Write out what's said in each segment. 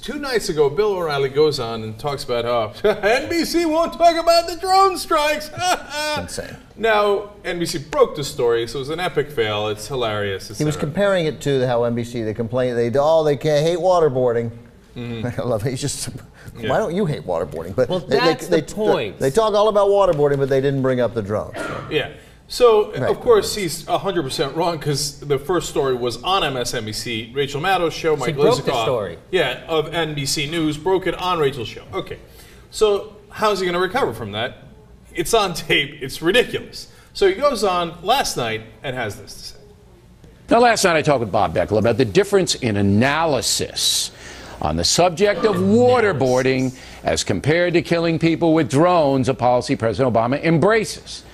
2 nights ago, Bill O'Reilly goes on and talks about how NBC won't talk about the drone strikes. Insane. Now, NBC broke the story, so it was an epic fail. It's hilarious. He was comparing it to how NBC, they complain, they can't hate waterboarding. I love it. He's just, why don't you hate waterboarding? But well, that's the point. They talk all about waterboarding, but they didn't bring up the drones. So. Yeah. So, of course, he's 100% wrong because the first story was on MSNBC, Rachel Maddow's show, Mike Lizikoff. Broke the story. Yeah, of NBC News, broke it on Rachel's show. Okay. So, how's he going to recover from that? It's on tape. It's ridiculous. So, he goes on last night and has this to say. Now, last night I talked with Bob Beckel about the difference in analysis on the subject of waterboarding as compared to killing people with drones, a policy President Obama embraces.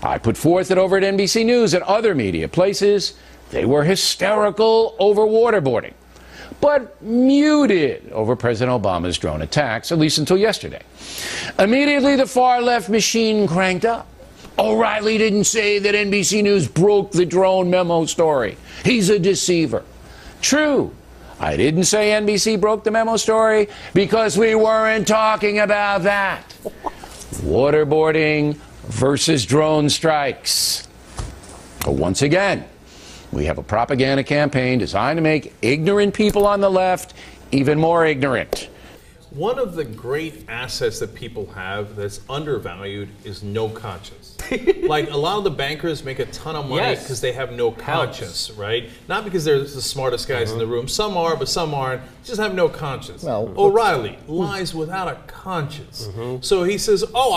I put forth that over at NBC News and other media places, they were hysterical over waterboarding, but muted over President Obama's drone attacks, at least until yesterday. Immediately, the far-left machine cranked up. O'Reilly didn't say that NBC News broke the drone memo story. He's a deceiver. True. I didn't say NBC broke the memo story because we weren't talking about that. Waterboarding versus drone strikes. But once again, we have a propaganda campaign designed to make ignorant people on the left even more ignorant. One of the great assets that people have that's undervalued is no conscience. Like, a lot of the bankers make a ton of money because they have no conscience, right? Not because they're the smartest guys in the room. Some are, but some aren't. Just have no conscience. Well, O'Reilly lies without a conscience. So he says, oh,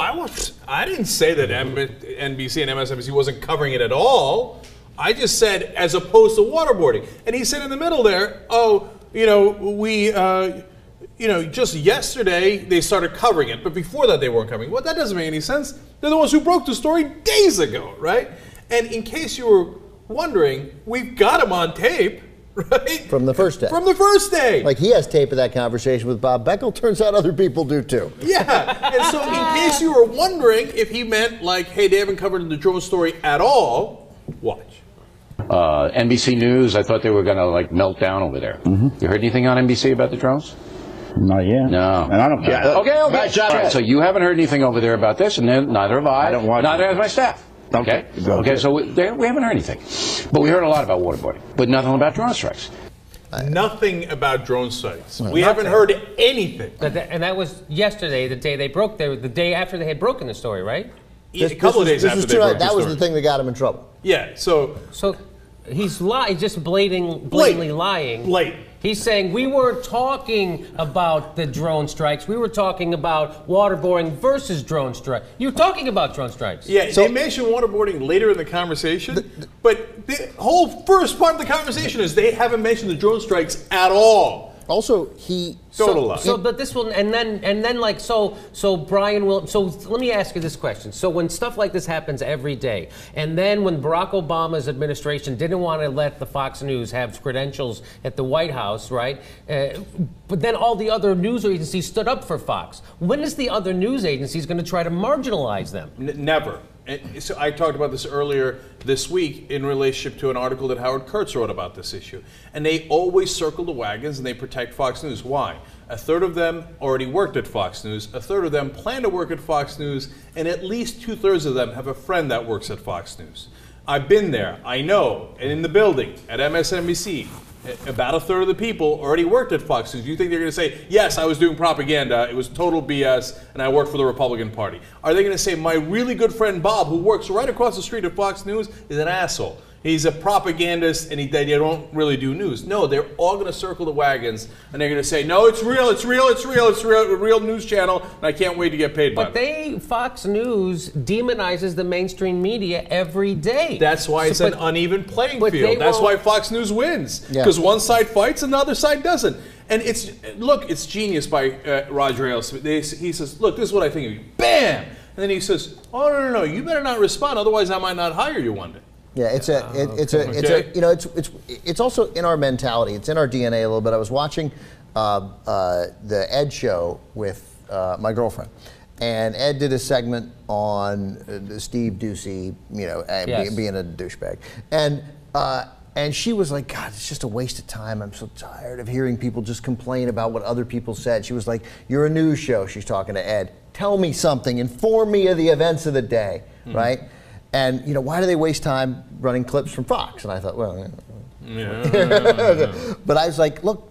I didn't say that NBC and MSNBC wasn't covering it at all. I just said as opposed to waterboarding. And he said in the middle there, oh, just yesterday they started covering it, but before that they weren't covering it. Well, that doesn't make any sense. They're the ones who broke the story days ago, right? And in case you were wondering, we've got him on tape, right? From the first day. From the first day. Like, he has tape of that conversation with Bob Beckel. Turns out other people do too. Yeah. And so in case you were wondering if he meant like, hey, they haven't covered the drone story at all, watch. NBC News, I thought they were going to like melt down over there. You heard anything on NBC about the drones? Not yet. No. And I don't care. Okay. All right, so you haven't heard anything over there about this, and then neither have I. I don't watch neither has my staff. Okay. So we haven't heard anything. But we heard a lot about waterboarding, but nothing about drone strikes. Nothing about drone strikes. We haven't heard anything. And that was yesterday, the day they broke, the day after they had broken the story, right? A couple of days after they broke the story. That was the thing that got him in trouble. Yeah, so he's just blatantly lying. Blatant. He's saying we weren't talking about the drone strikes. We were talking about waterboarding versus drone strikes. You're talking about drone strikes. Yeah, they mentioned waterboarding later in the conversation, but the whole first part of the conversation is they haven't mentioned the drone strikes at all. Also, but this will, and then like, so Brian will, so let me ask you this question. So when stuff like this happens every day, and then when Barack Obama's administration didn't want to let the Fox News have credentials at the White House, right? But then all the other news agencies stood up for Fox. When is the other news agencies going to try to marginalize them? Never. And so I talked about this earlier this week in relationship to an article that Howard Kurtz wrote about this issue. And they always circle the wagons and they protect Fox News. Why? A third of them already worked at Fox News, a third of them plan to work at Fox News, and at least 2/3 of them have a friend that works at Fox News. I've been there, I know, and in the building at MSNBC, about a third of the people already worked at Fox News. You think they're going to say, yes, I was doing propaganda, it was total BS, and I worked for the Republican Party? Are they going to say, my really good friend Bob, who works right across the street at Fox News, is an asshole? He's a propagandist, and they don't really do news. No, they're all going to circle the wagons, and they're going to say, no, it's real, it's real, it's real, it's real, a real news channel, and I can't wait to get paid by it. But Fox News demonizes the mainstream media every day. That's why it's an uneven playing field. That's why Fox News wins, because one side fights and the other side doesn't. And it's genius by Roger Ailes. He says, look, this is what I think of you. Bam! And then he says, oh, no, you better not respond, otherwise I might not hire you one day. Yeah, it's also in our mentality. It's in our DNA a little bit. I was watching the Ed show with my girlfriend, and Ed did a segment on Steve Doocy, being a douchebag, and And she was like, God, it's just a waste of time. I'm so tired of hearing people just complain about what other people said. She was like, you're a news show. She's talking to Ed. Tell me something. Inform me of the events of the day, right? And, you know, why do they waste time running clips from Fox? And I thought, well, but I was like, look,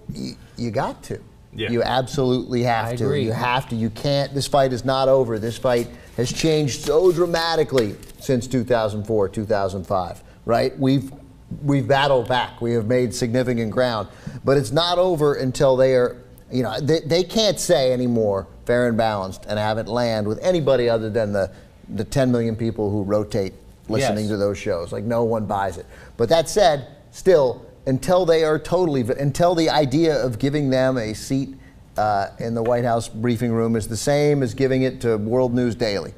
you got to. Yeah. You absolutely have I to. agree. You have to. You can't. This fight is not over. This fight has changed so dramatically since 2004, 2005, right? We've battled back. We have made significant ground. But it's not over until they are, you know, they can't say anymore fair and balanced and have it land with anybody other than the 10 million people who rotate listening to those shows. Like, no one buys it. But that said, still, until they are until the idea of giving them a seat in the White House briefing room is the same as giving it to World News Daily.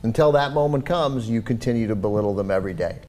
Until that moment comes, you continue to belittle them every day.